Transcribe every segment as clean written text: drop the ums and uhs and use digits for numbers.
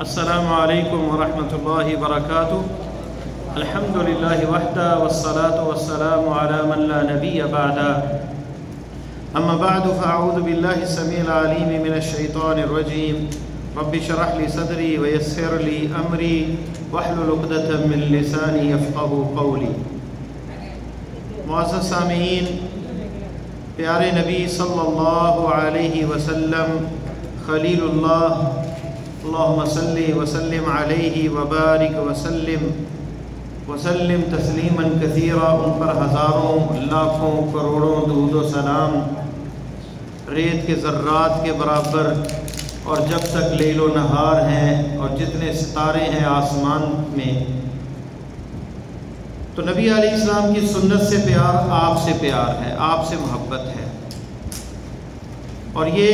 السلام علیکم ورحمۃ اللہ وبرکاتہ۔ الحمد للہ وحدہ والصلاة والسلام علی من لا نبی بعدہ، اما بعد فاعوذ باللہ السمیع العلیم من الشیطان الرجیم۔ رب اشرح لی صدری ویسر لی امری واحلل عقدۃ من لسانی یفقہوا قولی۔ معزز سامعین، پیارے نبی صلی اللہ علیہ وسلم خلیل اللہ، اللہم صلی وسلم علیہ وبارک وسلم تسلیما کثیرا، ان پر ہزاروں لاکھوں کروڑوں درود و سلام ریت کے ذرات کے برابر، اور جب تک لیل و نہار ہیں اور جتنے ستارے ہیں آسمان میں، تو نبی علیہ السلام کی سنت سے پیار آپ سے پیار ہے، آپ سے محبت ہے۔ اور یہ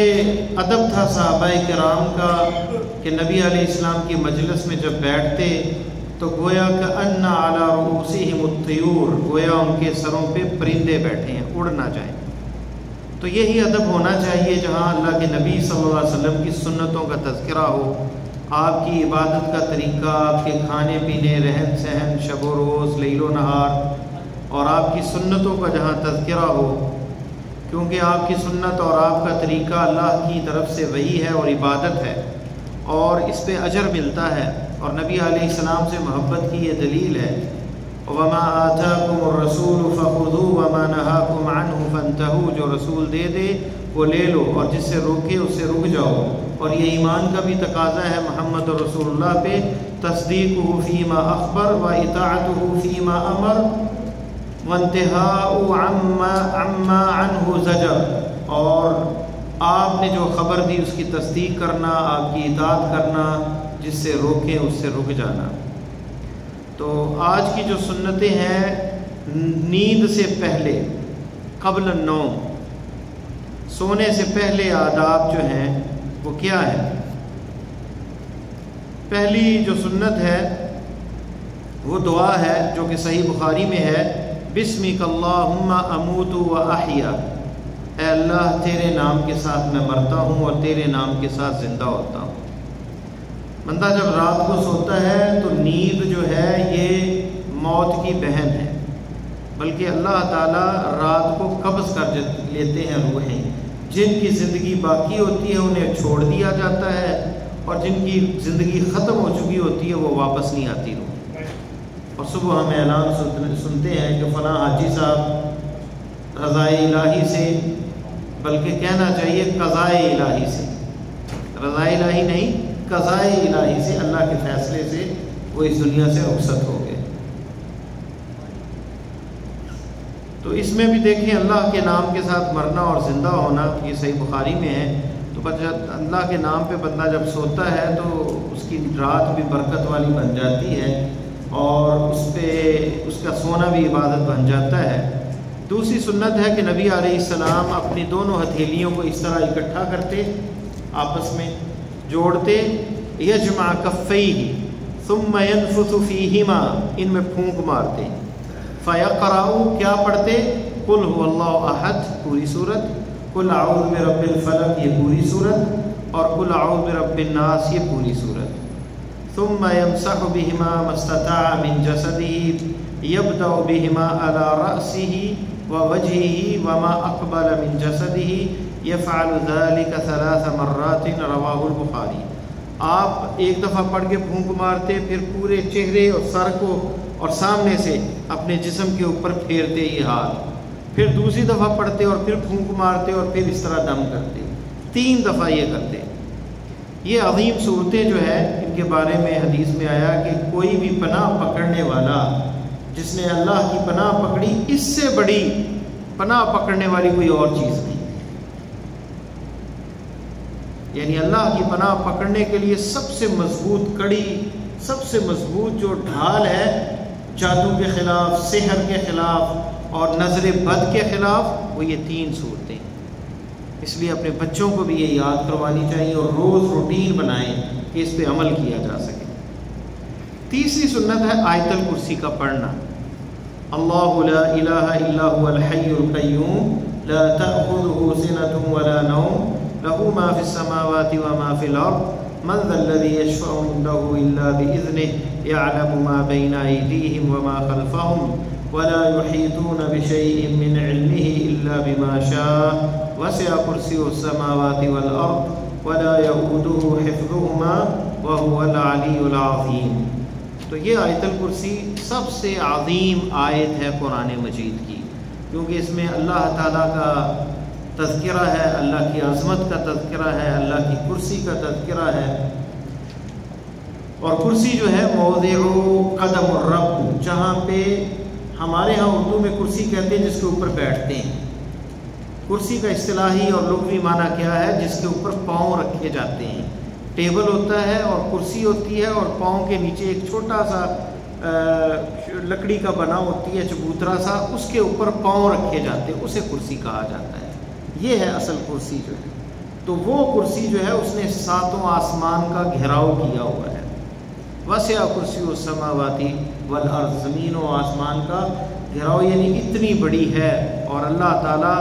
ادب تھا صحابہ کرام کا کہ نبی علیہ السلام کی مجلس میں جب بیٹھتے تو گویا کأن علی رؤوسہم الطیور، گویا ان کے سروں پہ پرندے بیٹھے ہیں، اڑ نہ جائیں۔ تو یہی ادب ہونا چاہیے جہاں اللہ کے نبی صلی اللہ علیہ وسلم کی سنتوں کا تذکرہ ہو، آپ کی عبادت کا طریقہ، آپ کے کھانے پینے، رہن سہن، شب و روز، لیل و نہار، اور آپ کی سنتوں کا جہاں تذکرہ ہو، کیونکہ آپ کی سنت اور آپ کا طریقہ اللہ کی طرف سے وحی ہے اور عبادت ہے، اور اس پہ اجر ملتا ہے، اور نبی علیہ السلام سے محبت کی یہ دلیل ہے۔ وَمَا آتَاكُمُ الرَّسُولُ فَخُذُوهُ وَمَا نَهَاكُمْ عَنْهُ فَانْتَهُوا، جو رسول دے دے وہ لے لو، اور جس سے روکے اس سے رک جاؤ۔ اور یہ ایمان کا بھی تقاضا ہے محمد رسول اللہ پہ، تصدیقہ فیما اخبر واطاعتہ فیما امر وانتہاء عما عنہ زجر، اور آپ نے جو خبر دی اس کی تصدیق کرنا، آپ کی اطاعت کرنا، جس سے روکیں اس سے رک جانا۔ تو آج کی جو سنتیں ہیں، نیند سے پہلے، قبل النوم، سونے سے پہلے آداب جو ہیں وہ کیا ہے؟ پہلی جو سنت ہے وہ دعا ہے جو کہ صحیح بخاری میں ہے، بسمک اللہم اموت و احیا، اے اللہ تیرے نام کے ساتھ میں مرتا ہوں اور تیرے نام کے ساتھ زندہ ہوتا ہوں۔ بندہ جب رات کو سوتا ہے تو نیند جو ہے یہ موت کی بہن ہے، بلکہ اللہ تعالیٰ رات کو قبض کر لیتے ہیں روحیں، جن کی زندگی باقی ہوتی ہے انہیں چھوڑ دیا جاتا ہے، اور جن کی زندگی ختم ہو چکی ہوتی ہے وہ واپس نہیں آتی روح۔ اور صبح ہم اعلان سنتے ہیں کہ فلاں حاجی صاحب رضائے الہی سے، بلکہ کہنا چاہیے قضائے الہی سے، رضائے الہی نہیں، قضائے الہی سے، اللہ کے فیصلے سے وہ اس دنیا سے رخصت ہو گئے۔ تو اس میں بھی دیکھیں اللہ کے نام کے ساتھ مرنا اور زندہ ہونا، یہ صحیح بخاری میں ہے۔ تو اللہ کے نام پہ بندہ جب سوتا ہے تو اس کی رات بھی برکت والی بن جاتی ہے، اور اس پہ اس کا سونا بھی عبادت بن جاتا ہے۔ دوسری سنت ہے کہ نبی علیہ السلام اپنی دونوں ہتھیلیوں کو اس طرح اکٹھا کرتے، آپس میں جوڑتے، یجمع کفیہ ثم ینفث فیہما، ان میں پھونک مارتے، فیقرأ، کیا پڑھتے؟ قل هو اللہ احد، پوری سورت، قل اعوذ برب الفلق، یہ پوری سورت، اور قل اعوذ برب الناس، یہ پوری سورت۔ ثم يمسح بهما ما استطاع من جسده، يبدأ بهما على رأسه ووجهه وما أقبل من جسده، يفعل ذلك 3 مرات، رواه البخاری۔ آپ ایک دفعہ پڑھ کے پھونک مارتے، پھر پورے چہرے اور سر کو اور سامنے سے اپنے جسم کے اوپر پھیرتے یہ ہاتھ، پھر دوسری دفعہ پڑھتے اور پھر پھونک مارتے، اور پھر اس طرح دم کرتے، 3 دفعہ یہ کرتے۔ یہ عظیم صورتیں جو ہے ان کے بارے میں حدیث میں آیا کہ کوئی بھی پناہ پکڑنے والا جس نے اللہ کی پناہ پکڑی، اس سے بڑی پناہ پکڑنے والی کوئی اور چیز نہیں۔ یعنی اللہ کی پناہ پکڑنے کے لیے سب سے مضبوط کڑی، سب سے مضبوط جو ڈھال ہے جادو کے خلاف، سحر کے خلاف اور نظر بد کے خلاف، وہ یہ 3 صورتیں۔ اس لیے اپنے بچوں کو بھی یہ یاد کروانی چاہیے، اور روز روٹین بنائیں کہ اس پہ عمل کیا جا سکے۔ تیسری سنت ہے آیت الکرسی کا پڑھنا، اللہ لا الہ الا هو الحی القیوم لا تأخذه سنة ولا نوم له ما في السماوات وما في الأرض من ذا الذي يشفع عنده إلا بإذنه يعلم ما بين أيديهم وما خلفهم ولا يحيطون بشيء من علمه إلا بما شاء وسع كرسيه السماوات والأرض ولا يؤوده حفظهما وهو العلی العظیم۔ تو یہ آیت الکرسی سب سے عظیم آیت ہے قرآن مجید کی، کیونکہ اس میں اللہ تعالیٰ کا تذکرہ ہے، اللہ کی عظمت کا تذکرہ ہے، اللہ کی کرسی کا تذکرہ ہے۔ اور کرسی جو ہے موضع قدم الرب، جہاں پہ ہمارے ہاں اردو میں کرسی کہتے ہیں جس کے اوپر بیٹھتے ہیں۔ کرسی کا اصطلاحی اور لغوی معنی کیا ہے؟ جس کے اوپر پاؤں رکھے جاتے ہیں۔ ٹیبل ہوتا ہے اور کرسی ہوتی ہے، اور پاؤں کے نیچے ایک چھوٹا سا لکڑی کا بنا ہوتی ہے چبوترا سا، اس کے اوپر پاؤں رکھے جاتے ہیں، اسے کرسی کہا جاتا ہے۔ یہ ہے اصل کرسی جو ہے۔ تو وہ کرسی جو ہے اس نے ساتوں آسمان کا گھیراؤ کیا ہوا ہے۔ وسع کرسی السماوات والارض، زمین و آسمان کا گھیراؤ یعنی اتنی بڑی ہے، اور اللہ تعالیٰ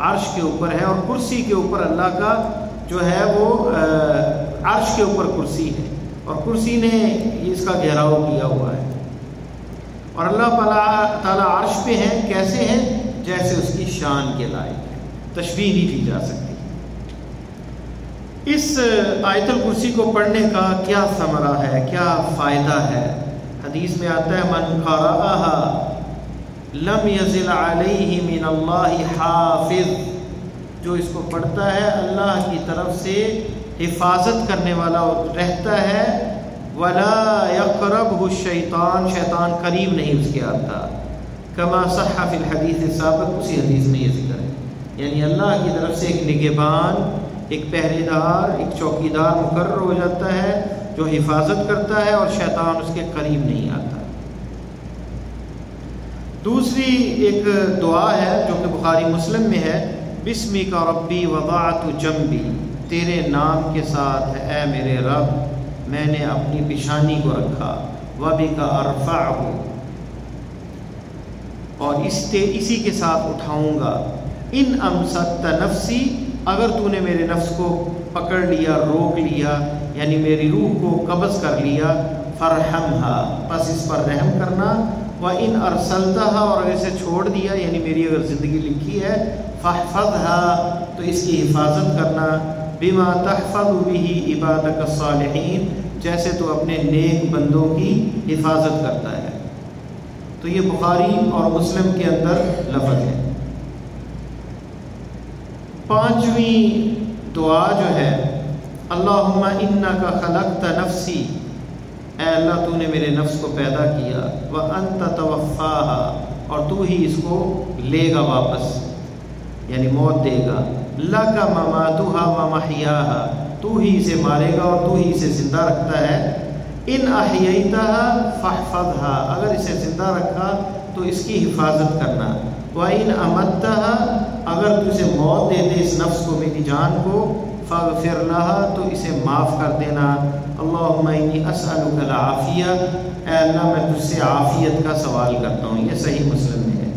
عرش کے اوپر ہے، اور کرسی کے اوپر اللہ کا جو ہے وہ عرش کے اوپر کرسی ہے، اور کرسی نے اس کا گھیراؤ کیا ہوا ہے۔ اور اللہ تعالیٰ عرش پہ ہیں، کیسے ہیں؟ جیسے اس کی شان کے لائق ہے، تشبیہ نہیں کی جا سکتی۔ اس آیت الکرسی کو پڑھنے کا کیا ثمرہ ہے، کیا فائدہ ہے؟ حدیث میں آتا ہے من قرأها لم يزل علیہ من اللہ حافظ، جو اس کو پڑھتا ہے اللہ کی طرف سے حفاظت کرنے والا رہتا ہے، ولا یقربہ الشیطان، شیطان قریب نہیں اس کے آتا، کما صح فی الحدیث السابق، اسی حدیث میں یہ ذکر ہے۔ یعنی اللہ کی طرف سے ایک نگہبان، ایک پہرے دار، ایک چوکیدار مقرر ہو جاتا ہے جو حفاظت کرتا ہے، اور شیطان اس کے قریب نہیں آتا۔ دوسری ایک دعا ہے جو کہ بخاری مسلم میں ہے، بسمک ربی وضعت جنبی، تیرے نام کے ساتھ اے میرے رب میں نے اپنی پیشانی کو رکھا، وبک ارفعہ، اور اسی کے ساتھ اٹھاؤں گا، ان امسکت نفسی، اگر تو نے میرے نفس کو پکڑ لیا، روک لیا، یعنی میری روح کو قبض کر لیا، فرحمھا، پس اس پر رحم کرنا، وَإِنْ أَرْسَلْتَهَا، اور اگر اسے چھوڑ دیا، یعنی میری اگر زندگی لکھی ہے، فَاحْفَظْهَا، تو اس کی حفاظت کرنا، بِمَا تَحْفَظُ بِهِ عِبَادَكَ الصَّالِحِينَ، جیسے تو اپنے نیک بندوں کی حفاظت کرتا ہے۔ تو یہ بخاری اور مسلم کے اندر لفظ ہے۔ پانچویں دعا جو ہے، اللہم انک خلقت نفسی، اے اللہ تو نے میرے نفس کو پیدا کیا، وانت توفاہا، اور تو ہی اس کو لے گا واپس، یعنی موت دے گا، لک مماتھا ومحیاہا، تو ہی اسے مارے گا اور تو ہی اسے زندہ رکھتا ہے، ان احییتہا فاحفظھا، اگر اسے زندہ رکھا تو اس کی حفاظت کرنا، وَإِنْ أَمَتَّهَا، اگر تو اسے موت دے دے اس نفس کو، میری جان کو، فَاغْفِرْ لَهَا، تو اسے معاف کر دینا، اللہم انی اسألک العافیہ، اے اللہ میں تجھ سے عافیت کا سوال کرتا ہوں۔ یہ صحیح مسلم میں ہے۔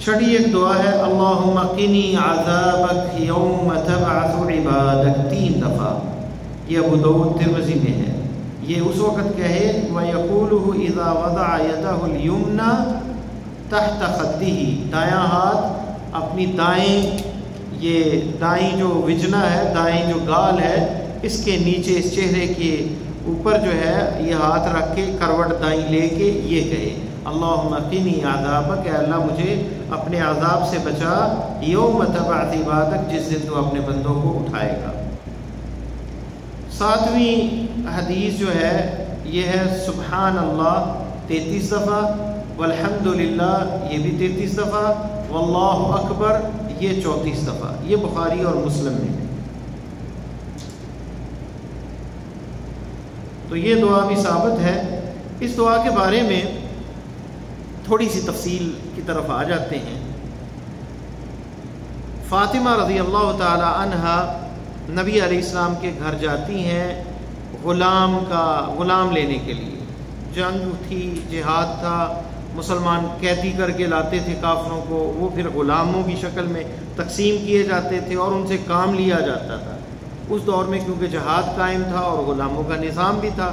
چھٹی ایک دعا ہے، اللہم قنی عذابک یوم تبعث عبادک، 3 دفعہ، یہ ابو داؤد ترمذی میں ہے۔ یہ اس وقت کہے، وَيَقُولُهُ إِذَا وَضَعَ يَدَهُ الْيُمْنَى تحت خدہ، دایاں ہاتھ اپنی دائیں جو وجنا ہے، دائیں جو گال ہے، اس کے نیچے، اس چہرے کے اوپر جو ہے یہ ہاتھ رکھ کے کروٹ دائیں لے کے یہ کہے، اللہم قنی عذابک، اے اللہ مجھے اپنے عذاب سے بچا، یوم تبعث عبادک، جس دن تو اپنے بندوں کو اٹھائے گا۔ 7ویں حدیث جو ہے یہ ہے، سبحان اللہ 33 دفعہ، والحمدللہ یہ بھی 33 دفعہ، واللہ اکبر یہ 34 دفعہ، یہ بخاری اور مسلم میں ہے۔ تو یہ دعا بھی ثابت ہے۔ اس دعا کے بارے میں تھوڑی سی تفصیل کی طرف آ جاتے ہیں۔ فاطمہ رضی اللہ تعالی عنہا نبی علیہ السلام کے گھر جاتی ہیں غلام لینے کے لیے۔ جنگ تھی، جہاد تھا، مسلمان قیدی کر کے لاتے تھے کافروں کو، وہ پھر غلاموں کی شکل میں تقسیم کیے جاتے تھے اور ان سے کام لیا جاتا تھا۔ اس دور میں کیونکہ جہاد قائم تھا اور غلاموں کا نظام بھی تھا،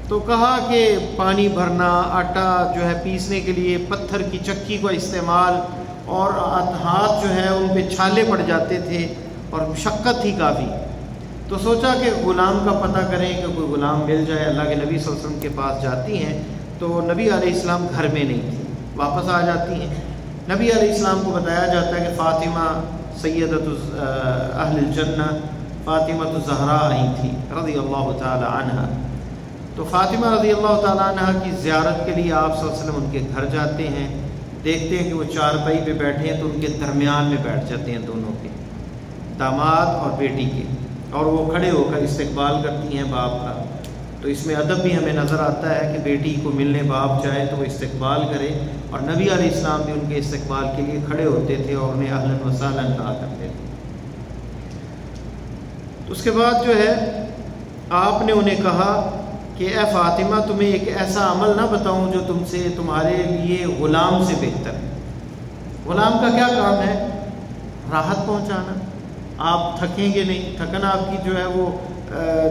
تو کہا کہ پانی بھرنا، آٹا جو ہے پیسنے کے لیے پتھر کی چکی کا استعمال، اور ہاتھ جو ہے ان پہ چھالے پڑ جاتے تھے اور مشقت تھی کافی۔ تو سوچا کہ غلام کا پتہ کریں کہ کوئی غلام مل جائے۔ اللہ کے نبی صلی اللہ علیہ وسلم کے پاس جاتی ہیں تو نبی علیہ السلام گھر میں نہیں تھے، واپس آ جاتی ہیں۔ نبی علیہ السلام کو بتایا جاتا ہے کہ فاطمہ سیدۃ اہل الجنہ فاطمہ الزہراء آئی تھی رضی اللہ تعالی عنہ۔ تو فاطمہ رضی اللہ تعالی عنہ کی زیارت کے لیے آپ صلی اللہ علیہ وسلم ان کے گھر جاتے ہیں، دیکھتے ہیں کہ وہ چارپائی پہ بیٹھے ہیں تو ان کے درمیان میں بیٹھ جاتے ہیں، دونوں کے، داماد اور بیٹی کے، اور وہ کھڑے ہو کر استقبال کرتی ہیں باپ کا۔ تو اس میں ادب بھی ہمیں نظر آتا ہے کہ بیٹی کو ملنے باپ جائے تو وہ استقبال کرے، اور نبی علیہ السلام بھی ان کے استقبال کے لیے کھڑے ہوتے تھے اور انہیں اہلاً و سہلاً کہا کرتے تھے۔ تو اس کے بعد جو ہے آپ نے انہیں کہا کہ اے فاطمہ، تمہیں ایک ایسا عمل نہ بتاؤں جو تمہارے لیے غلام سے بہتر ہے۔ غلام کا کیا کام ہے؟ راحت پہنچانا، آپ تھکیں گے نہیں، تھکن آپ کی جو ہے وہ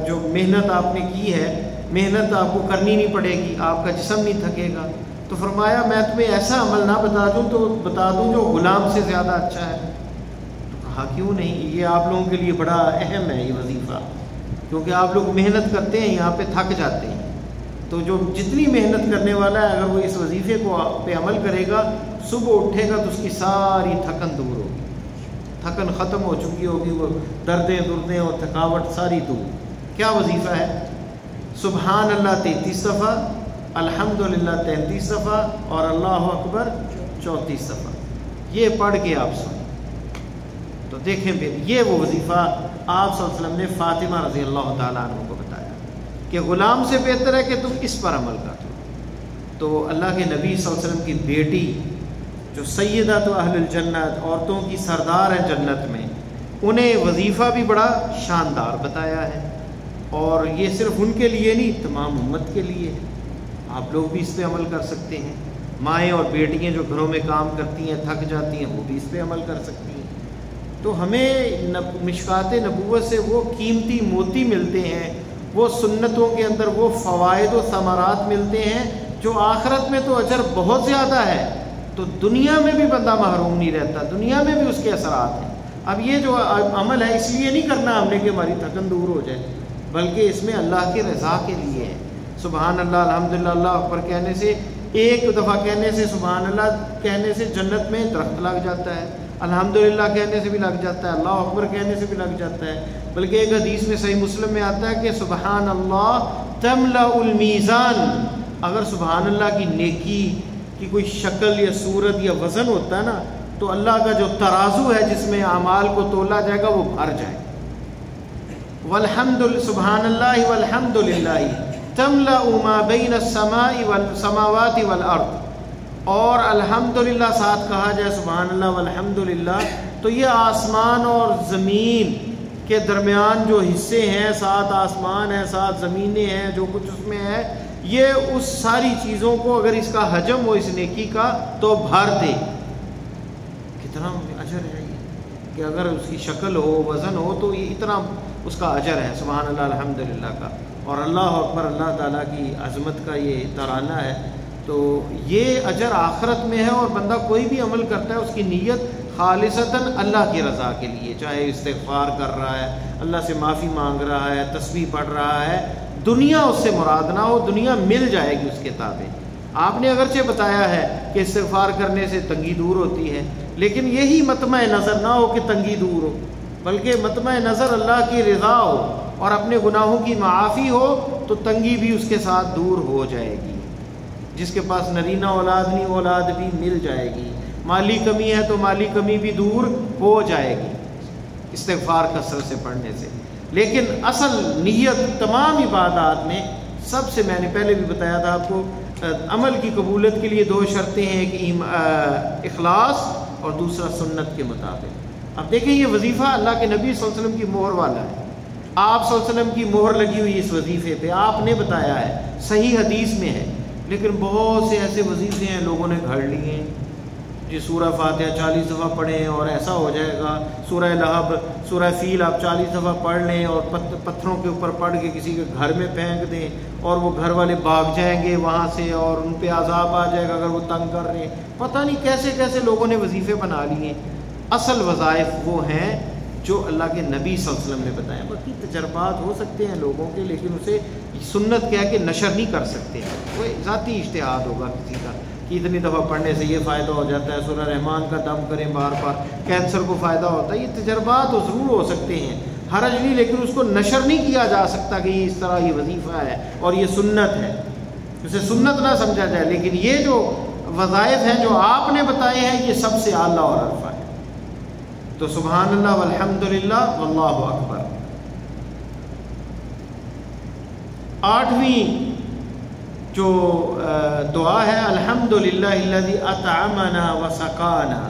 جو محنت آپ نے کی ہے، محنت آپ کو کرنی نہیں پڑے گی، آپ کا جسم نہیں تھکے گا۔ تو فرمایا میں تمہیں ایسا عمل نہ بتا دوں جو غلام سے زیادہ اچھا ہے۔ تو کہا کیوں نہیں، یہ آپ لوگوں کے لیے بڑا اہم ہے یہ وظیفہ، کیونکہ آپ لوگ محنت کرتے ہیں، یہاں پہ تھک جاتے ہیں۔ تو جو جتنی محنت کرنے والا ہے اگر وہ اس وظیفے کو پہ عمل کرے گا، صبح اٹھے گا تو اس کی ساری تھکن دور ہوگی، تھکن ختم ہو چکی ہوگی، وہ دردیں اور تھکاوٹ ساری دور۔ کیا وظیفہ ہے؟ سبحان اللہ 33 دفعہ، الحمدللہ 33 دفعہ، اور اللہ اکبر 34 دفعہ۔ یہ پڑھ کے آپ سنیں تو دیکھیں یہ وہ وظیفہ آپ صلی اللہ علیہ وسلم نے فاطمہ رضی اللہ تعالیٰ عنہ کو بتایا کہ غلام سے بہتر ہے کہ تم اس پر عمل کر دو۔ تو اللہ کے نبی صلی اللہ علیہ وسلم کی بیٹی جو سیدۃ اہل الجنت، عورتوں کی سردار ہے جنت میں، انہیں وظیفہ بھی بڑا شاندار بتایا ہے، اور یہ صرف ان کے لیے نہیں، تمام امت کے لیے ہے۔ آپ لوگ بھی اس پہ عمل کر سکتے ہیں، مائیں اور بیٹیاں جو گھروں میں کام کرتی ہیں تھک جاتی ہیں وہ بھی اس پہ عمل کر سکتی ہیں۔ تو ہمیں مشکات نبوت سے وہ قیمتی موتی ملتے ہیں، وہ سنتوں کے اندر وہ فوائد و ثمرات ملتے ہیں جو آخرت میں تو اجر بہت زیادہ ہے، تو دنیا میں بھی بندہ محروم نہیں رہتا، دنیا میں بھی اس کے اثرات ہیں۔ اب یہ جو عمل ہے اس لیے نہیں کرنا ہم نے کہ ہماری تھکن دور ہو جائے، بلکہ اس میں اللہ کی رضا کے لیے ہے۔ سبحان اللہ، الحمدللہ، اللہ اکبر کہنے سے، ایک دفعہ کہنے سے، سبحان اللہ کہنے سے جنت میں درخت لگ جاتا ہے، الحمدللہ کہنے سے بھی لگ جاتا ہے، اللہ اکبر کہنے سے بھی لگ جاتا ہے۔ بلکہ ایک حدیث میں صحیح مسلم میں آتا ہے کہ سبحان اللہ تملأ المیزان، اگر سبحان اللہ کی نیکی کی کوئی شکل یا صورت یا وزن ہوتا ہے نا، تو اللہ کا جو ترازو ہے جس میں اعمال کو تولا جائے گا وہ بھر جائے۔ سبحان اللہ والحمدللہ تملأ ما بین السماوات والارض، اور الحمدللہ ساتھ کہا جائے سبحان اللہ والحمدللہ، تو یہ آسمان اور زمین کے درمیان جو حصے ہیں، 7 آسمان ہیں، 7 زمینیں ہیں، جو کچھ اس میں ہے، یہ اس ساری چیزوں کو اگر اس کا حجم ہو اس نیکی کا تو بھر دے۔ کتنا اجر ہے یہ کہ اگر اس کی شکل ہو، وزن ہو، تو یہ اتنا اس کا اجر ہے سبحان اللہ الحمدللہ کا، اور اللہ اکبر اللہ تعالیٰ کی عظمت کا یہ ترانہ ہے۔ تو یہ اجر آخرت میں ہے، اور بندہ کوئی بھی عمل کرتا ہے اس کی نیت خالصتاً اللہ کی رضا کے لیے، چاہے استغفار کر رہا ہے، اللہ سے معافی مانگ رہا ہے، تسبیح پڑھ رہا ہے، دنیا اس سے مراد نہ ہو، دنیا مل جائے گی اس کے تابع۔ آپ نے اگرچہ بتایا ہے کہ استغفار کرنے سے تنگی دور ہوتی ہے، لیکن یہی مطمع نظر نہ ہو کہ تنگی دور ہو، بلکہ مطمع نظر اللہ کی رضا ہو اور اپنے گناہوں کی معافی ہو، تو تنگی بھی اس کے ساتھ دور ہو جائے گی۔ جس کے پاس نرینہ اولاد نہیں، اولاد بھی مل جائے گی، مالی کمی ہے تو مالی کمی بھی دور ہو جائے گی استغفار کثرت سے پڑھنے سے۔ لیکن اصل نیت تمام عبادات میں سب سے، میں نے پہلے بھی بتایا تھا آپ کو، عمل کی قبولیت کے لیے 2 شرطیں ہیں، ایک اخلاص اور دوسرا سنت کے مطابق۔ اب دیکھیں یہ وظیفہ اللہ کے نبی صلی اللہ علیہ وسلم کی مہر والا ہے، آپ صلی اللہ علیہ وسلم کی مہر لگی ہوئی اس وظیفے پہ، آپ نے بتایا ہے، صحیح حدیث میں ہے۔ لیکن بہت سے ایسے وظیفے ہیں لوگوں نے گھڑ لیے ہیں، جی سورہ فاتحہ 40 دفعہ پڑھیں اور ایسا ہو جائے گا، سورہ لہب، سورہ فیل آپ 40 دفعہ پڑھ لیں اور پتھروں کے اوپر پڑھ کے کسی کے گھر میں پھینک دیں اور وہ گھر والے بھاگ جائیں گے وہاں سے اور ان پہ عذاب آ جائے گا اگر وہ تنگ کر رہے ہیں۔ پتہ نہیں کیسے کیسے لوگوں نے وظیفے بنا لیے۔ اصل وظائف وہ ہیں جو اللہ کے نبی صلی اللہ علیہ وسلم نے بتایا۔ باقی تجربات ہو سکتے ہیں لوگوں کے، لیکن اسے سنت کہہ کے نشر نہیں کر سکتے ہیں، وہ ذاتی اجتہاد ہوگا کسی کا کہ اتنی دفعہ پڑھنے سے یہ فائدہ ہو جاتا ہے، سورہ رحمان کا دم کریں بار بار، کینسر کو فائدہ ہوتا ہے۔ یہ تجربات تو ضرور ہو سکتے ہیں، حرج نہیں، لیکن اس کو نشر نہیں کیا جا سکتا کہ یہ اس طرح یہ وظیفہ ہے اور یہ سنت ہے، اسے سنت نہ سمجھا جائے۔ لیکن یہ جو وظائف ہیں جو آپ نے بتائے ہیں یہ سب سے اعلیٰ اور عرفہ ہے۔ تو سبحان اللہ والحمد للہ واللہ اکبر۔ 8ویں جو دعا ہے الحمدللہ الذی اطعمنا وسقانا،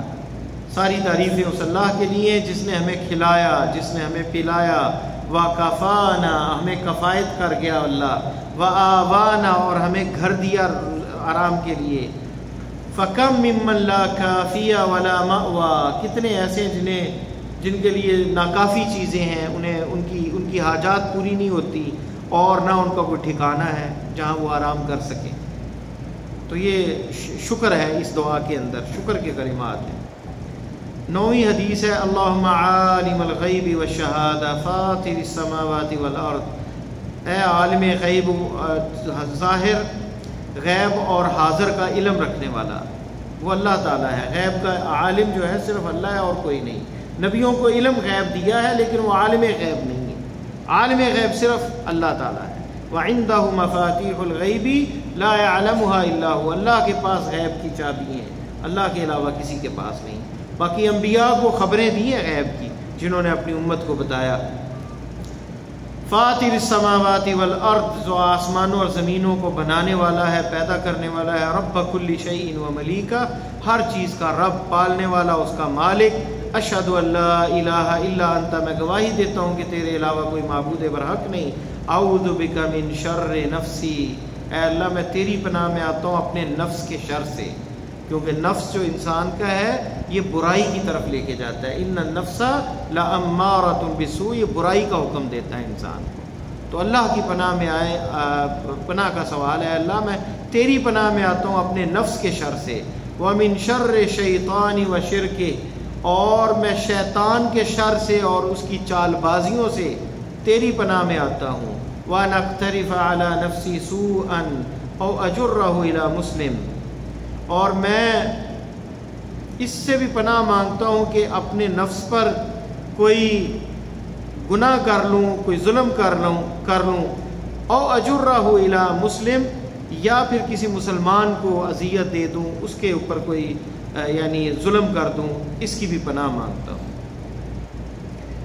ساری تعریفیں اس اللہ کے لیے جس نے ہمیں کھلایا، جس نے ہمیں پلایا، وکفانا ہمیں کفایت کر گیا اللہ، وآوانا اور ہمیں گھر دیا آرام کے لیے، فکم ممن لا کافی ولا مأوی، کتنے ایسے جن کے لیے ناکافی چیزیں ہیں، انہیں ان کی حاجات پوری نہیں ہوتی اور نہ ان کا کوئی ٹھکانہ ہے جہاں وہ آرام کر سکیں۔ تو یہ شکر ہے اس دعا کے اندر، شکر کے کلمات ہیں۔ 9ویں حدیث ہے اللہم عالم الغیب والشہادہ فاطر السماوات والارض، اے عالم غیب، ظاہر غیب اور حاضر کا علم رکھنے والا، وہ اللہ تعالیٰ ہے۔ غیب کا عالم جو ہے صرف اللہ ہے اور کوئی نہیں۔ نبیوں کو علم غیب دیا ہے لیکن وہ عالم غیب نہیں ہے، عالم غیب صرف اللہ تعالیٰ ہے۔ وَعِندَهُ مَفَاتِيحُ الْغَيْبِ لَا يَعْلَمُهَا إِلَّا هُوَ، اللہ کے پاس غیب کی چابی ہیں، اللہ کے علاوہ کسی کے پاس نہیں۔ باقی انبیاء کو خبریں دی ہیں غیب کی جنہوں نے اپنی امت کو بتایا۔ فاطر السماوات والارض، جو آسمانوں اور زمینوں کو بنانے والا ہے، پیدا کرنے والا ہے۔ رب کل شیء وملیکہ، ہر چیز کا رب، پالنے والا، اس کا مالک۔ اشہد ان لا الہ الا انت، میں گواہی دیتا ہوں کہ تیرے علاوہ کوئی معبود برحق نہیں۔ اعوذ بک من شر نفسی، اے اللہ میں تیری پناہ میں آتا ہوں اپنے نفس کے شر سے، کیونکہ نفس جو انسان کا ہے یہ برائی کی طرف لے کے جاتا ہے۔ ان النفس لامارۃ بالسوء، یہ برائی کا حکم دیتا ہے انسان کو۔ تو اللہ کی پناہ میں آئے، پناہ کا سوال ہے، اللہ میں تیری پناہ میں آتا ہوں اپنے نفس کے شر سے۔ ومن شر شیطان و شرکہ، اور میں شیطان کے شر سے اور اس کی چال بازیوں سے تیری پناہ میں آتا ہوں۔ وان اقترف علی نفسی سوءا او اجرہ الی مسلم، اور میں اس سے بھی پناہ مانگتا ہوں کہ اپنے نفس پر کوئی گناہ کر لوں، کوئی ظلم کر لوں، او اجرہ الی مسلم، یا پھر کسی مسلمان کو اذیت دے دوں، اس کے اوپر کوئی یعنی ظلم کر دوں، اس کی بھی پناہ مانگتا ہوں۔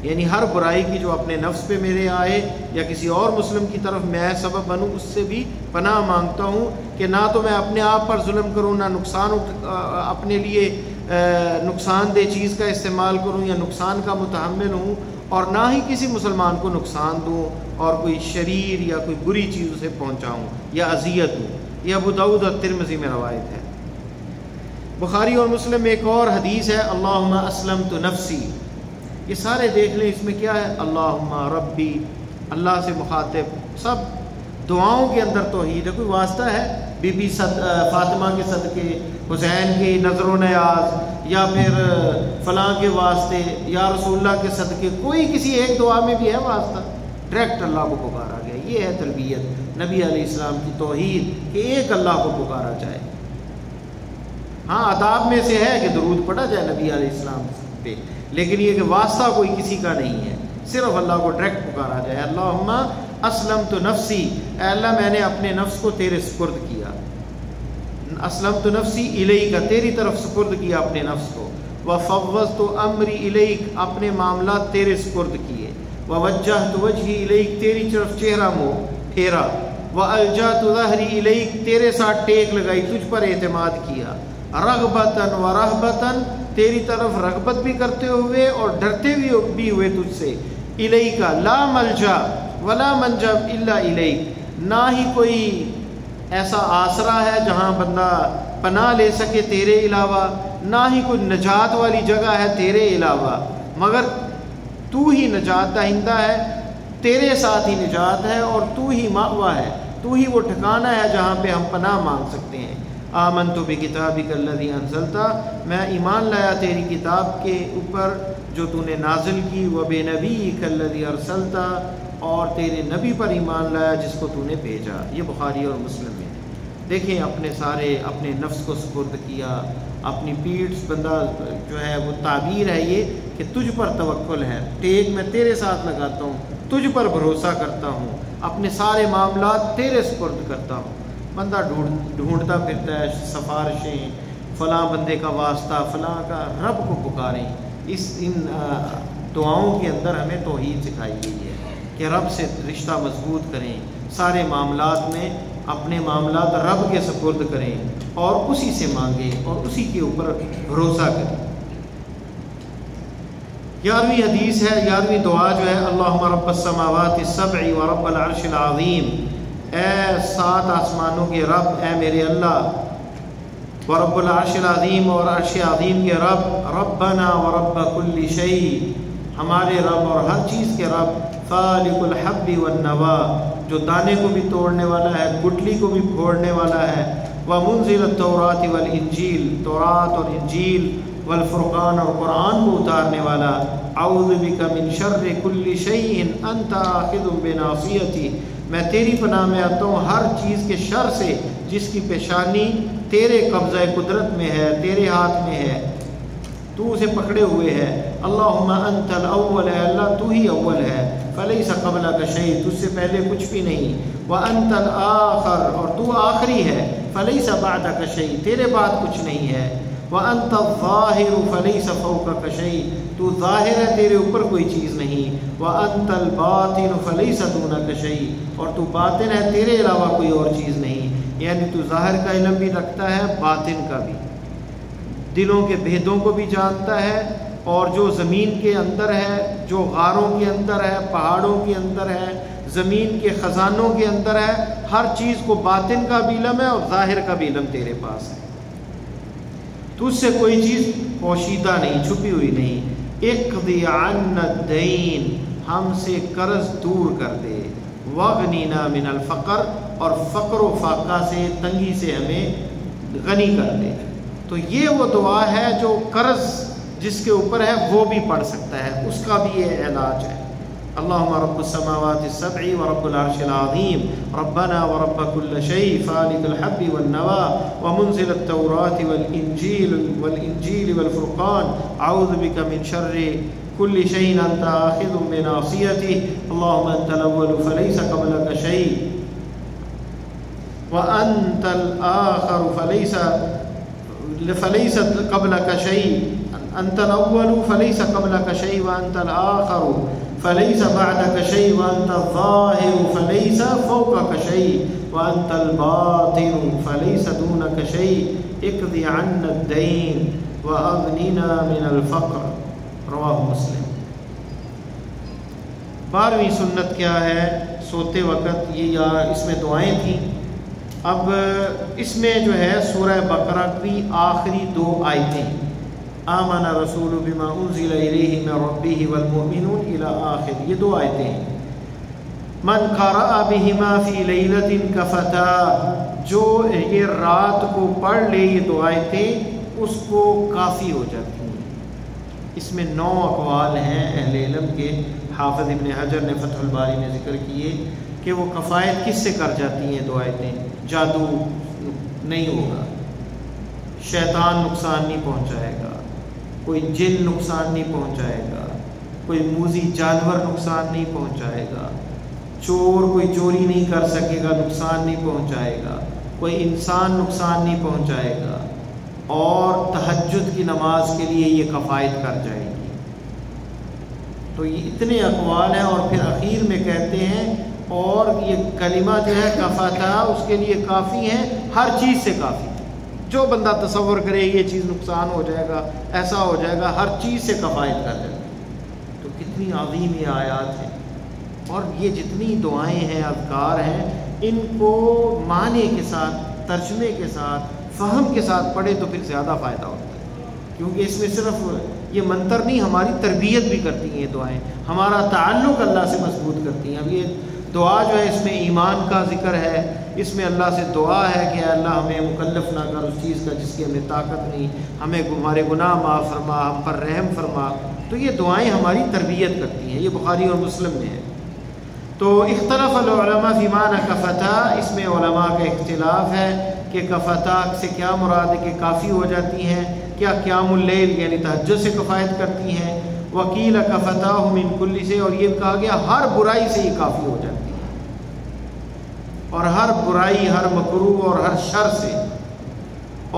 یعنی ہر برائی کی جو اپنے نفس پہ میرے آئے یا کسی اور مسلم کی طرف میں سبب بنوں، اس سے بھی پناہ مانگتا ہوں کہ نہ تو میں اپنے آپ پر ظلم کروں، نہ نقصان اپنے لیے نقصان دہ چیز کا استعمال کروں یا نقصان کا متحمل ہوں، اور نہ ہی کسی مسلمان کو نقصان دوں اور کوئی شریر یا کوئی بری چیز اسے پہنچاؤں یا اذیت دوں۔ یہ ابو داؤد اور ترمذی میں روایت ہے۔ بخاری اور مسلم میں ایک اور حدیث ہے اللہم اسلمت نفسی، یہ سارے دیکھ لیں اس میں کیا ہے، اللہم ربی، اللہ سے مخاطب، سب دعاؤں کے اندر توحید ہے۔ کوئی واسطہ ہے بی بی فاطمہ کے صدقے، حسین کی نظر و نیاز، یا پھر فلاں کے واسطے، یا رسول اللہ کے صدقے، کوئی کسی ایک دعا میں بھی ہے واسطہ؟ ڈائریکٹ اللہ کو پکارا گیا۔ یہ ہے تربیت نبی علیہ السلام کی توحید کہ ایک اللہ کو پکارا جائے۔ ہاں آداب میں سے ہے کہ درود پڑھا جائے نبی علیہ السلام پہ، لیکن یہ کہ واسطہ کوئی کسی کا نہیں ہے، صرف اللہ کو ڈائریکٹ پکارا جائے۔ اللہم اسلمت نفسی، اے اللہ میں نے اپنے نفس کو تیرے سپرد کیا، اسلمت نفسی الیک، تیری طرف سپرد کیا اپنے نفس کو، وفوضت امری الیک، اپنے معاملات تیرے سپرد کیے، ووجہت وجہی الیک، تیری طرف چہرہ منہ پھیرا، والجأت ظہری الیک، تیرے ساتھ ٹیک لگائی، تجھ پر اعتماد کیا، رغبتاً و رہبتاً، تیری طرف رغبت بھی کرتے ہوئے اور ڈرتے بھی ہوئے تجھ سے، الیک لا ملجا ولا منجا الا الیک، نہ ہی کوئی ایسا آسرا ہے جہاں بندہ پناہ لے سکے تیرے علاوہ، نہ ہی کوئی نجات والی جگہ ہے تیرے علاوہ، مگر تو ہی نجات دہندہ ہے، تیرے ساتھ ہی نجات ہے، اور تو ہی مأویٰ ہے، تو ہی وہ ٹھکانہ ہے جہاں پہ ہم پناہ مانگ سکتے ہیں۔ آمنت بکتابک الذی انزلت، میں ایمان لایا تیری کتاب کے اوپر جو تو نے نازل کی، وبنبیک الذی ارسلت، اور تیرے نبی پر ایمان لایا جس کو تو نے بھیجا۔ یہ بخاری اور مسلم میں دیکھیں، اپنے نفس کو سپرد کیا، اپنی پیٹھ بندہ جو ہے وہ تعبیر ہے یہ کہ تجھ پر توکل ہے، ٹیک میں تیرے ساتھ لگاتا ہوں، تجھ پر بھروسہ کرتا ہوں، اپنے سارے معاملات تیرے سپرد کرتا ہوں۔ بندہ ڈھونڈتا پھرتا ہے سفارشیں، فلاں بندے کا واسطہ، فلاں کا، رب کو پکاریں۔ ان دعاؤں کے اندر ہمیں توحید سکھائی گئی ہے کہ رب سے رشتہ مضبوط کریں، سارے معاملات میں اپنے معاملات رب کے سپرد کریں اور اسی سے مانگیں اور اسی کے اوپر بھروسہ کریں۔ 11ویں حدیث ہے، 11ویں دعا جو ہے، اللہم رب السماوات السبع ورب العرش العظیم، اے 7 آسمانوں کے رب، اے میرے اللہ، ورب العرش العظیم، اور عرش عظیم کے رب، ربنا ورب کل شیء، ہمارے رب اور ہر چیز کے رب، خالق الحب والنوا، جو دانے کو بھی توڑنے والا ہے، گٹلی کو بھی پھوڑنے والا ہے، ومنزل التوراۃ والانجیل، تورات اور انجیل، والفرقان اور قرآن کو اتارنے والا، اعوذ بک من شر کل شیء انت آخذ بناصیتی، میں تیری پناہ میں آتا ہوں ہر چیز کے شر سے جس کی پیشانی تیرے قبضہ قدرت میں ہے، تیرے ہاتھ میں ہے، تو اسے پکڑے ہوئے ہے۔ اللہم انت الاول، اے اللہ تو ہی اول ہے، فلیس قبلک شیء، تجھ سے پہلے کچھ بھی نہیں، وانت الآخر، اور تو آخری ہے، فلیس بعدک شیء، تیرے بعد کچھ نہیں ہے، وانت الظاہر فلیس فوقک شیء، تو ظاہر ہے، تیرے اوپر کوئی چیز نہیں، وانت الباطن فلیس دونک شیء، اور تو باطن ہے، تیرے علاوہ کوئی اور چیز نہیں، یعنی تو ظاہر کا علم بھی رکھتا ہے، باطن کا بھی، دلوں کے بھیدوں کو بھی جانتا ہے، اور جو زمین کے اندر ہے، جو غاروں کے اندر ہے، پہاڑوں کے اندر ہے، زمین کے خزانوں کے اندر ہے، ہر چیز کو باطن کا بھی علم ہے اور ظاہر کا بھی علم تیرے پاس ہے، تجھ سے کوئی چیز پوشیدہ نہیں، چھپی ہوئی نہیں۔ اقضی عنا الدین، ہم سے قرض دور کر دے، واغنینا من الفقر، اور فقر و فاقہ سے، تنگی سے ہمیں غنی کر دے۔ تو یہ وہ دعا ہے جو قرض جس کے اوپر ہے وہ بھی پڑھ سکتا ہے، اس کا بھی یہ علاج ہے۔ اللہم رب السماوات السبع ورب العرش العظیم، ربنا ورب كل شيء، فالق الحب والنوى، ومنزل التوراة والانجیل والفرقان، اعوذ بك من شر كل شيء انت آخذ بناصيته، اللهم انت الاول فليس قبلك شيء، وانت الاخر فليس قبلك شيء، انت الاول فليس قبلك شيء، وانت الاخر فليس بعدك شيء، وانت الظاهر فليس فوقك شيء، وانت الباطن فليس دونك شيء، اقض عنا الدين واغننا من الفقر، رواہ مسلم۔ 12ویں سنت کیا ہے؟ سوتے وقت یہ اس میں دعائیں تھیں۔ اب اس میں جو ہے سورہ بقرہ کی آخری 2 آیتیں، آمن رسول بما انزل الیہ من ربہ والمؤمنون الی آخر، یہ 2 آیتیں ہیں۔ من قرأ بہما فی لیلۃ کفتاہ، جو یہ رات کو پڑھ لے یہ 2 آیتیں اس کو کافی ہو جاتی ہیں۔ اس میں 9 اقوال ہیں اہل علم کے، حافظ ابن حجر نے فتح الباری میں ذکر کیے کہ وہ کفایت کس سے کر جاتی ہیں 2 آیتیں۔ جادو نہیں ہوگا، شیطان نقصان نہیں پہنچائے گا، کوئی جن نقصان نہیں پہنچائے گا، کوئی موذی جانور نقصان نہیں پہنچائے گا، چور کوئی چوری نہیں کر سکے گا، نقصان نہیں پہنچائے گا، کوئی انسان نقصان نہیں پہنچائے گا، اور تہجد کی نماز کے لیے یہ کفایت کر جائے گی۔ تو یہ اتنے اقوال ہیں، اور پھر اخیر میں کہتے ہیں اور یہ کلمہ جو ہے کفاتا، اس کے لیے کافی ہے، ہر چیز سے کافی، جو بندہ تصور کرے یہ چیز نقصان ہو جائے گا، ایسا ہو جائے گا، ہر چیز سے کفایت کر جائے گا۔ تو کتنی عظیم یہ آیات ہیں، اور یہ جتنی دعائیں ہیں، اذکار ہیں، ان کو معنی کے ساتھ، ترجمے کے ساتھ، فہم کے ساتھ پڑھے تو پھر زیادہ فائدہ ہوتا ہے۔ کیونکہ اس میں صرف یہ منتر نہیں، ہماری تربیت بھی کرتی ہیں دعائیں، ہمارا تعلق اللہ سے مضبوط کرتی ہیں۔ اب یہ دعا جو ہے اس میں ایمان کا ذکر ہے، اس میں اللہ سے دعا ہے کہ اللہ ہمیں مکلف نہ کر اس چیز کا جس کی ہمیں طاقت نہیں، ہمیں ہمارے گناہ معاف فرما، ہم پر رحم فرما۔ تو یہ دعائیں ہماری تربیت کرتی ہیں، یہ بخاری اور مسلم میں ہے۔ تو اختلف العلماء فی معنی کفتا، اس میں علماء کا اختلاف ہے کہ کفتا سے کیا مراد ہے، کہ کافی ہو جاتی ہیں، کیا قیام اللیل یعنی تہجد سے کفایت کرتی ہیں۔ وکیل کفتاہ من کل سے، اور یہ کہا گیا ہر برائی سے یہ کافی ہو جاتی ہے، اور ہر برائی، ہر مکروہ اور ہر شر سے۔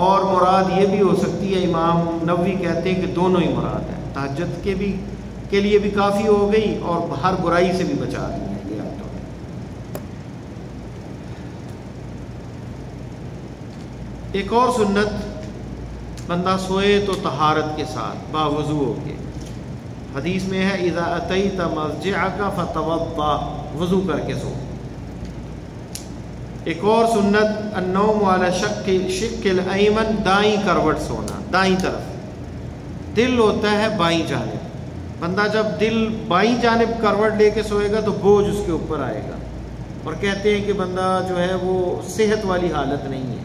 اور مراد یہ بھی ہو سکتی ہے، امام نووی کہتے ہیں کہ دونوں ہی مراد ہیں، تہجد کے لیے بھی کافی ہو گئی اور ہر برائی سے بھی بچا دی ہے۔ ایک اور سنت، بندہ سوئے تو طہارت کے ساتھ باوضو ہو کے، حدیث میں ہے اذا اتیت مضجعک فتوضا، وضو کر کے سو۔ ایک اور سنت النوم علی شق الایمن، دائیں کروٹ سونا، دائیں طرف۔ دل ہوتا ہے بائیں جانب، بندہ جب دل بائیں جانب کروٹ لے کے سوئے گا تو بوجھ اس کے اوپر آئے گا، اور کہتے ہیں کہ بندہ جو ہے وہ صحت والی حالت نہیں ہے۔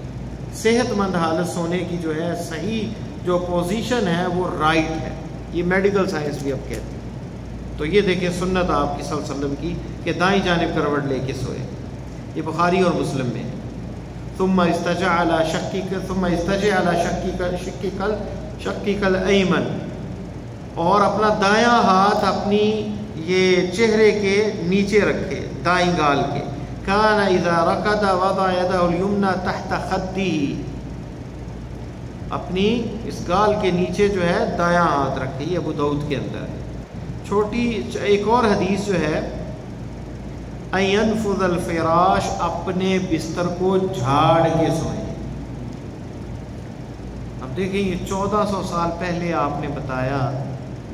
صحت مند حالت سونے کی جو ہے صحیح جو پوزیشن ہے وہ رائٹ ہے، یہ میڈیکل سائنس بھی اب کہتے ہیں۔ تو یہ دیکھیں سنت آپ کی صلی اللہ علیہ وسلم کی کہ دائیں جانب کروٹ لے کے سوئے، یہ بخاری اور مسلم میں ہے۔ ثم استجع علی شقیق الایمن، اور اپنا دایاں ہاتھ اپنی یہ چہرے کے نیچے رکھے، دائیں گال کے۔ کان اذا رکض وضع یدہ الیمنی تحت خدہ، اپنی اس گال کے نیچے جو ہے دایاں ہاتھ رکھے، یہ ابو داؤد کے اندر ہے۔ چھوٹی ایک اور حدیث جو ہے ان ينفض الفراش، اپنے بستر کو جھاڑ کے سوئیں۔ اب دیکھیں یہ 1400 سال پہلے آپ نے بتایا،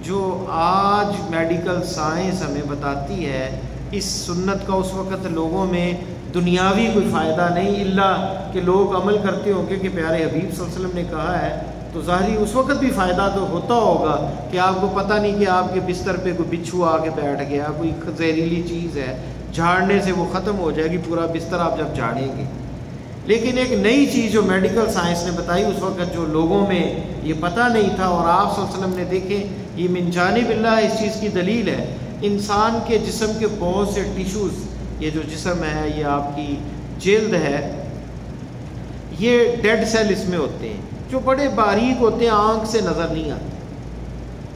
جو آج میڈیکل سائنس ہمیں بتاتی ہے، اس سنت کا اس وقت لوگوں میں دنیاوی کوئی فائدہ نہیں، الا کہ لوگ عمل کرتے ہوں گے کہ پیارے حبیب صلی اللہ علیہ وسلم نے کہا ہے، تو ظاہری اس وقت بھی فائدہ تو ہوتا ہوگا کہ آپ کو پتہ نہیں کہ آپ کے بستر پہ کوئی بچھو آ کے بیٹھ گیا، کوئی زہریلی چیز ہے، جھاڑنے سے وہ ختم ہو جائے گی پورا بستر آپ جب جھاڑیں گے۔ لیکن ایک نئی چیز جو میڈیکل سائنس نے بتائی اس وقت، جو لوگوں میں یہ پتہ نہیں تھا، اور آپ صلی اللہ علیہ وسلم نے دیکھیں یہ من جانب اللہ اس چیز کی دلیل ہے۔ انسان کے جسم کے بہت سے ٹیشوز، یہ جو جسم ہے، یہ آپ کی جلد ہے، یہ ڈیڈ سیل اس میں ہوتے ہیں جو بڑے باریک ہوتے ہیں، آنکھ سے نظر نہیں آتے،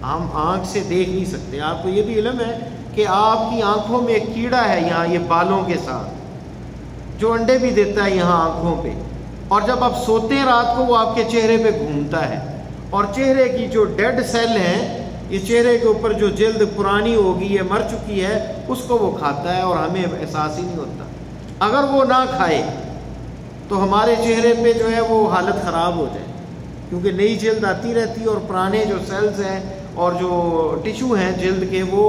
ہم آنکھ سے دیکھ نہیں سکتے۔ آپ کو یہ بھی علم ہے کہ آپ کی آنکھوں میں ایک کیڑا ہے یہاں، یہ بالوں کے ساتھ، جو انڈے بھی دیتا ہے یہاں آنکھوں پہ، اور جب آپ سوتے ہیں رات کو وہ آپ کے چہرے پہ گھومتا ہے، اور چہرے کی جو ڈیڈ سیل ہیں، یہ چہرے کے اوپر جو جلد پرانی ہوگی، یہ مر چکی ہے، اس کو وہ کھاتا ہے اور ہمیں احساس ہی نہیں ہوتا۔ اگر وہ نہ کھائے تو ہمارے چہرے پہ جو ہے وہ حالت خراب ہو جائے، کیونکہ نئی جلد آتی رہتی ہے اور پرانے جو سیلز ہیں اور جو ٹیشو ہیں جلد کے وہ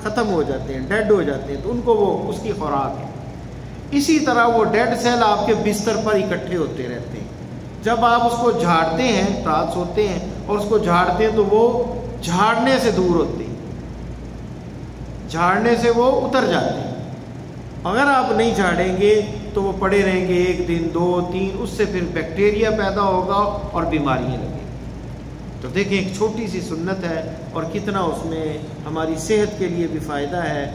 ختم ہو جاتے ہیں، ڈیڈ ہو جاتے ہیں، تو ان کو وہ اس کی خوراک ہے۔ اسی طرح وہ ڈیڈ سیل آپ کے بستر پر اکٹھے ہوتے رہتے ہیں، جب آپ اس کو جھاڑتے ہیں، رات سوتے ہیں اور اس کو جھاڑتے ہیں تو وہ جھاڑنے سے دور ہوتے ہیں، جھاڑنے سے وہ اتر جاتے ہیں۔ اگر آپ نہیں جھاڑیں گے تو وہ پڑے رہیں گے 1 دن 2 3، اس سے پھر بیکٹیریا پیدا ہوگا اور بیماریاں لگیں گی۔ تو دیکھیں ایک چھوٹی سی سنت ہے اور کتنا اس میں ہماری صحت کے لیے بھی فائدہ ہے،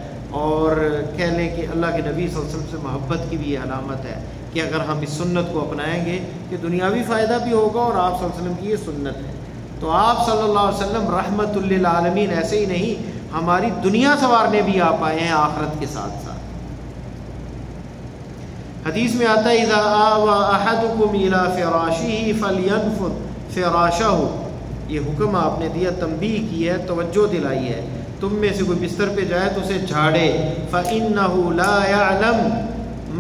اور کہہ لیں کہ اللہ کے نبی صلی اللہ علیہ وسلم سے محبت کی بھی یہ علامت ہے کہ اگر ہم اس سنت کو اپنائیں گے کہ دنیاوی فائدہ بھی ہوگا، اور آپ صلی اللہ علیہ وسلم کی یہ سنت ہے۔ تو آپ صلی اللہ علیہ وسلم رحمت للعالمین ایسے ہی نہیں، ہماری دنیا سنوارنے بھی آپ آئے ہیں آخرت کے ساتھ ساتھ۔ حدیث میں آتا ہے اذا آوى احدكم الى فراشه فلينفض فراشه، یہ حکم آپ نے دیا، تنبیہ کی ہے، توجہ دلائی ہے، تم میں سے کوئی بستر پہ جائے تو اسے جھاڑے، فإنه لا يعلم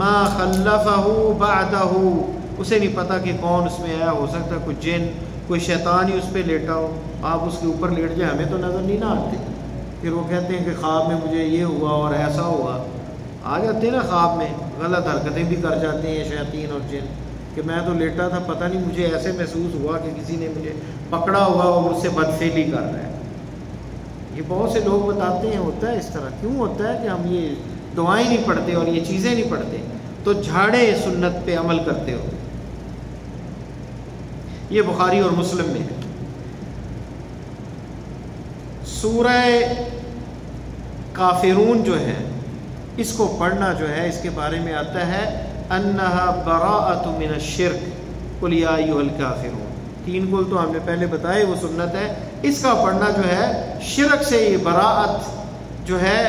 ما خلفه بعده، اسے نہیں پتا کہ کون اس میں آیا، ہو سکتا ہے کوئی جن، کوئی شیطان ہی اس پہ لیٹا ہو، آپ اس کے اوپر لیٹ جائیں، ہمیں تو نظر نہیں نہ آتے، پھر وہ کہتے ہیں کہ خواب میں مجھے یہ ہوا اور ایسا ہوا، آ جاتے ہیں نا خواب میں، غلط حرکتیں بھی کر جاتے ہیں شیاطین اور جن۔ کہ میں تو لیٹا تھا، پتہ نہیں مجھے ایسے محسوس ہوا کہ کسی نے مجھے پکڑا ہوا اور مجھ سے بدفعلی کر رہا ہے۔ یہ بہت سے لوگ بتاتے ہیں ہوتا ہے اس طرح۔ کیوں ہوتا ہے کہ ہم یہ دعائیں نہیں پڑھتے اور یہ چیزیں نہیں پڑھتے، تو جھاڑے سنت پہ عمل کرتے ہو۔ یہ بخاری اور مسلم میں ہے۔ سورہ کافرون جو ہے، اس کو پڑھنا جو ہے، اس کے بارے میں آتا ہے انہا براءۃ من الشرک قل یا ایھا الکافرون۔ 3 قل تو ہم نے پہلے بتائے، وہ سنت ہے۔ اس کا پڑھنا جو ہے شرک سے یہ براءت جو ہے،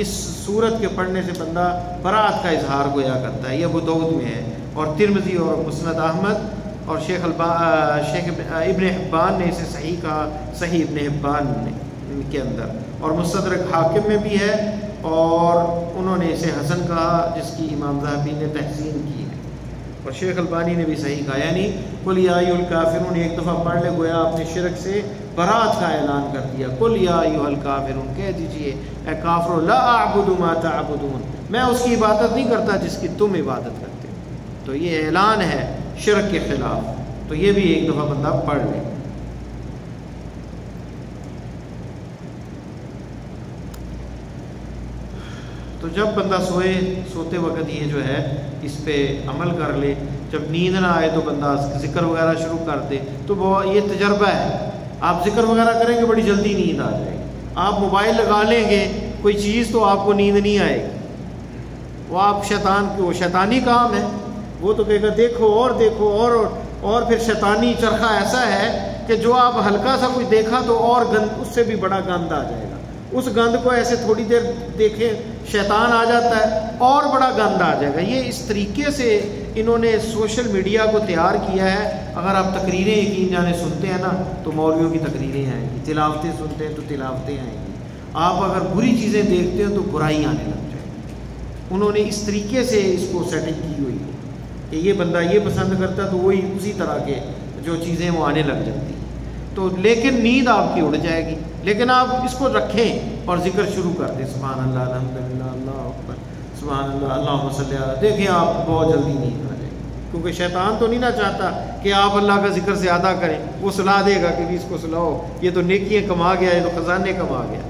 اس سورت کے پڑھنے سے بندہ براءت کا اظہار گویا کرتا ہے۔ یہ ابو داؤد میں ہے اور ترمذی اور مسند احمد، اور شیخ ابن حبان نے اسے صحیح کہا، صحیح ابن حبان کے اندر، اور مستدرک حاکم میں بھی ہے، اور انہوں نے اسے حسن کہا، جس کی امام ذہبی نے تحسین کی ہے، اور شیخ البانی نے بھی صحیح کہا۔ یعنی قل یا ایھا الکافرون ایک دفعہ پڑھ لے، گویا اپنے شرک سے برات کا اعلان کر دیا۔ قل یا ایھا الکافرون، کہہ دیجئے اے کافرو، لا اعبد ما تعبدون، میں اس کی عبادت نہیں کرتا جس کی تم عبادت کرتے ہو۔ تو یہ اعلان ہے شرک کے خلاف، تو یہ بھی ایک دفعہ بندہ پڑھ لے۔ تو جب بندہ سوتے وقت یہ جو ہے اس پہ عمل کر لے، جب نیند نہ آئے تو بندہ ذکر وغیرہ شروع کر دے، تو یہ تجربہ ہے۔ آپ ذکر وغیرہ کریں گے بڑی جلدی نیند آ جائے گی۔ آپ موبائل لگا لیں گے کوئی چیز تو آپ کو نیند نہیں آئے گی، وہ آپ شیطانی کام ہے، وہ تو کہے گا دیکھو اور دیکھو اور پھر شیطانی چرخہ ایسا ہے کہ جو آپ ہلکا سا کوئی دیکھا تو اور گند، اس سے بھی بڑا گند آ جائے گا۔ اس گند کو ایسے تھوڑی دیر دیکھیں، شیطان آ جاتا ہے اور بڑا گند آ جائے گا۔ یہ اس طریقے سے انہوں نے سوشل میڈیا کو تیار کیا ہے۔ اگر آپ تقریریں یقین جانے سنتے ہیں نا تو مولویوں کی تقریریں آئیں گی، تلاوتیں سنتے ہیں تو تلاوتیں آئیں گی، آپ اگر بری چیزیں دیکھتے ہیں تو برائی آنے لگ جائے گی۔ انہوں نے اس طریقے سے اس کو سیٹنگ کی ہوئی ہے کہ یہ بندہ یہ پسند کرتا ہے تو وہی اسی طرح کے جو چیزیں وہ آنے لگ جاتی ہیں۔ تو لیکن نیند آپ کی اڑ جائے گی، لیکن آپ اس کو رکھیں اور ذکر شروع کر دیں، سبحان اللہ، الحمدللہ، اللہ اکبر، سبحان اللہ، اللہم صلی علی، دیکھیں آپ بہت جلدی نیند آ جائے گی۔ کیونکہ شیطان تو نہیں نہ چاہتا کہ آپ اللہ کا ذکر زیادہ کریں، وہ سلا دے گا کہ اس کو سلاؤ، یہ تو نیکیاں کما گیا، یہ تو خزانے کما گیا۔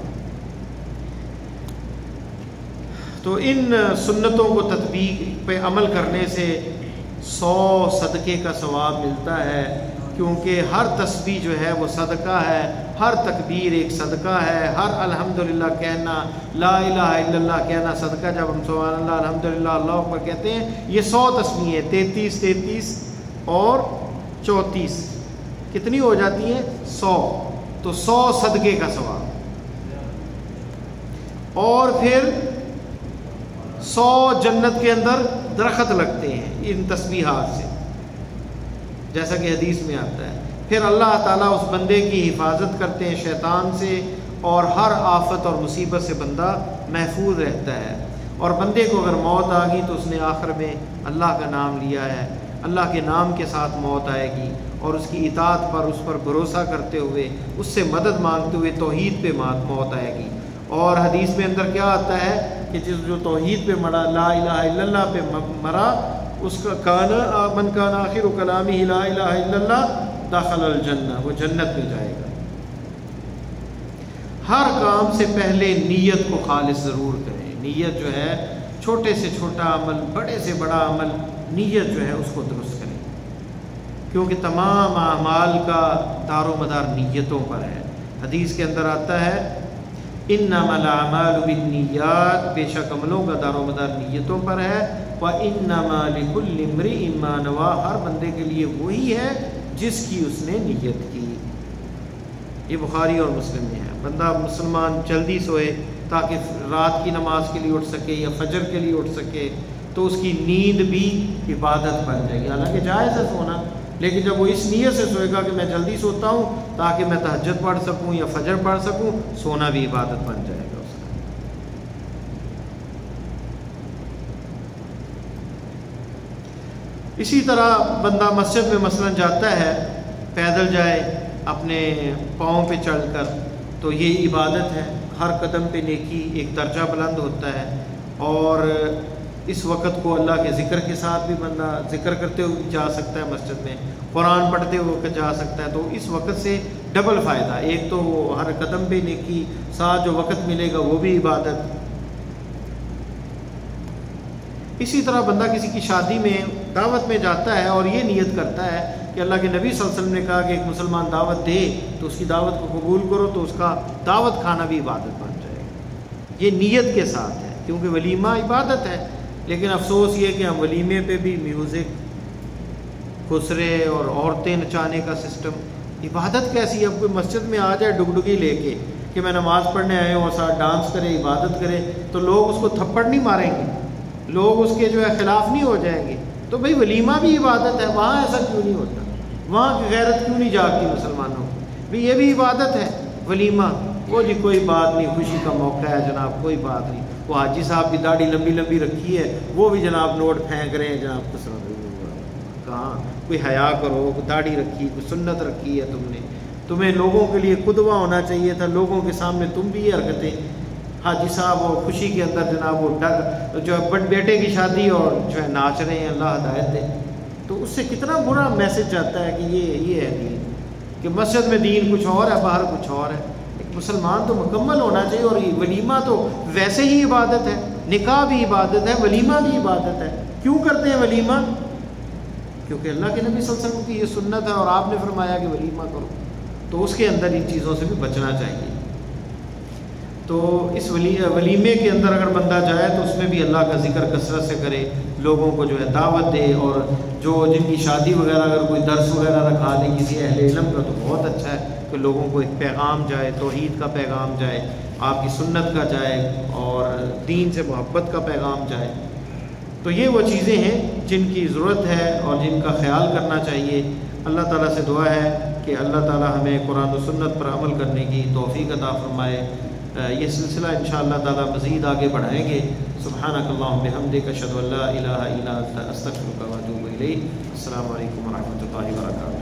تو ان سنتوں کو تطبیق پہ عمل کرنے سے 100 صدقے کا ثواب ملتا ہے، کیونکہ ہر تسبیح جو ہے وہ صدقہ ہے، ہر تکبیر ایک صدقہ ہے، ہر الحمدللہ کہنا، لا الہ الا اللہ کہنا صدقہ۔ جب ہم سبحان اللہ، الحمدللہ، اللہ اکبر کہتے ہیں، یہ 100 تسبیحیں، 33 اور 34 کتنی ہو جاتی ہیں؟ 100۔ تو 100 صدقے کا ثواب، اور پھر 100 جنت کے اندر درخت لگتے ہیں ان تسبیحات سے، جیسا کہ حدیث میں آتا ہے۔ پھر اللہ تعالیٰ اس بندے کی حفاظت کرتے ہیں شیطان سے، اور ہر آفت اور مصیبت سے بندہ محفوظ رہتا ہے۔ اور بندے کو اگر موت آ گئی تو اس نے آخر میں اللہ کا نام لیا ہے، اللہ کے نام کے ساتھ موت آئے گی، اور اس کی اطاعت پر، اس پر بھروسہ کرتے ہوئے، اس سے مدد مانگتے ہوئے توحید پہ موت آئے گی۔ اور حدیث میں اندر کیا آتا ہے کہ جو توحید پہ مرا، لا الہ الا اللہ پہ مرا، اس کا من کان آخر کلامہ لا الہ الا اللہ دخل الجنہ، وہ جنت میں جائے گا۔ ہر کام سے پہلے نیت کو خالص ضرور کریں۔ نیت جو ہے، چھوٹے سے چھوٹا عمل، بڑے سے بڑا عمل، نیت جو ہے اس کو درست کریں، کیونکہ تمام اعمال کا دار و مدار نیتوں پر ہے۔ حدیث کے اندر آتا ہے انما الاعمال بالنیات، بے شک عملوں کا دار و مدار نیتوں پر ہے، وانما لکل امرئ ما نوى، ہر بندے کے لیے وہی ہے جس کی اس نے نیت کی۔ یہ بخاری اور مسلم میں ہے۔ بندہ مسلمان جلدی سوئے تاکہ رات کی نماز کے لیے اٹھ سکے یا فجر کے لیے اٹھ سکے، تو اس کی نیند بھی عبادت بن جائے گی۔ حالانکہ جائز ہے سونا، لیکن جب وہ اس نیت سے سوئے گا کہ میں جلدی سوتا ہوں تاکہ میں تہجد پڑھ سکوں یا فجر پڑھ سکوں، سونا بھی عبادت بن جائے گا اس کا۔ اسی طرح بندہ مسجد میں مثلا جاتا ہے، پیدل جائے اپنے پاؤں پہ چل کر، تو یہ عبادت ہے۔ ہر قدم پہ نیکی، ایک درجہ بلند ہوتا ہے۔ اور اس وقت کو اللہ کے ذکر کے ساتھ بھی بندہ ذکر کرتے ہوئے جا سکتا ہے مسجد میں، قرآن پڑھتے ہوئے جا سکتا ہے، تو اس وقت سے ڈبل فائدہ، ایک تو وہ ہر قدم پہ نیکی، ساتھ جو وقت ملے گا وہ بھی عبادت۔ اسی طرح بندہ کسی کی شادی میں دعوت میں جاتا ہے اور یہ نیت کرتا ہے کہ اللہ کے نبی صلی اللہ علیہ وسلم نے کہا کہ ایک مسلمان دعوت دے تو اس کی دعوت کو قبول کرو، تو اس کا دعوت کھانا بھی عبادت بن جائے گا، یہ نیت کے ساتھ ہے، کیونکہ ولیمہ عبادت ہے۔ لیکن افسوس یہ کہ ہم ولیمے پہ بھی میوزک، خسرے اور عورتیں نچانے کا سسٹم، عبادت کیسی ہے؟ اب کوئی مسجد میں آ جائے ڈگڈگی لے کے کہ میں نماز پڑھنے آئے ہوں اور ساتھ ڈانس کرے، عبادت کرے، تو لوگ اس کو تھپڑ نہیں ماریں گے، لوگ اس کے جو ہے خلاف نہیں ہو جائیں گے؟ تو بھئی ولیمہ بھی عبادت ہے، وہاں ایسا کیوں نہیں ہوتا؟ وہاں کی غیرت کیوں نہیں جاگتی مسلمانوں کی؟ بھئی یہ بھی عبادت ہے ولیمہ، وہ جی کوئی بات نہیں، خوشی کا موقع ہے جناب، کوئی بات نہیں۔ وہ حاجی صاحب کی داڑھی لمبی لمبی رکھی ہے، وہ بھی جناب نوٹ پھینک رہے ہیں جناب، کہاں کوئی حیا کرو، کوئی داڑھی رکھی، کوئی سنت رکھی ہے تم نے، تمہیں لوگوں کے لیے قدوہ ہونا چاہیے تھا، لوگوں کے سامنے تم بھی یہ حرکتیں، حاجی صاحب وہ خوشی کے اندر جناب وہ جو ہے بیٹے کی شادی اور جو ہے ناچ رہے ہیں، اللہ ہدایت دے۔ تو اس سے کتنا برا میسج جاتا ہے کہ یہ ہے دین، کہ مسجد میں دین کچھ اور ہے، باہر کچھ اور ہے۔ ایک مسلمان تو مکمل ہونا چاہیے، اور یہ ولیمہ تو ویسے ہی عبادت ہے، نکاح بھی عبادت ہے، ولیمہ بھی عبادت ہے۔ کیوں کرتے ہیں ولیمہ؟ کیونکہ اللہ کے نبی صلی اللہ علیہ وسلم کی یہ سنت ہے اور آپ نے فرمایا کہ ولیمہ کرو، تو اس کے اندر ان چیزوں سے بھی بچنا چاہیے۔ تو اس ولیمے کے اندر اگر بندہ جائے تو اس میں بھی اللہ کا ذکر کثرت سے کرے، لوگوں کو جو ہے دعوت دے، اور جو جن کی شادی وغیرہ اگر کوئی درس وغیرہ رکھا دے کسی اہل علم کا تو بہت اچھا ہے کہ لوگوں کو ایک پیغام جائے، توحید کا پیغام جائے، آپ کی سنت کا جائے، اور دین سے محبت کا پیغام جائے۔ تو یہ وہ چیزیں ہیں جن کی ضرورت ہے اور جن کا خیال کرنا چاہیے۔ اللہ تعالیٰ سے دعا ہے کہ اللہ تعالیٰ ہمیں قرآن و سنت پر عمل کرنے کی توفیق عطا فرمائے۔ یہ سلسلہ انشاءاللہ تعالیٰ مزید آگے بڑھائیں گے۔ سبحانک اللہم بحمدک، اشہد ان لا الہ الا انت، استغفرک و اتوب الیک۔ السلام علیکم ورحمۃ اللہ وبرکاتہ۔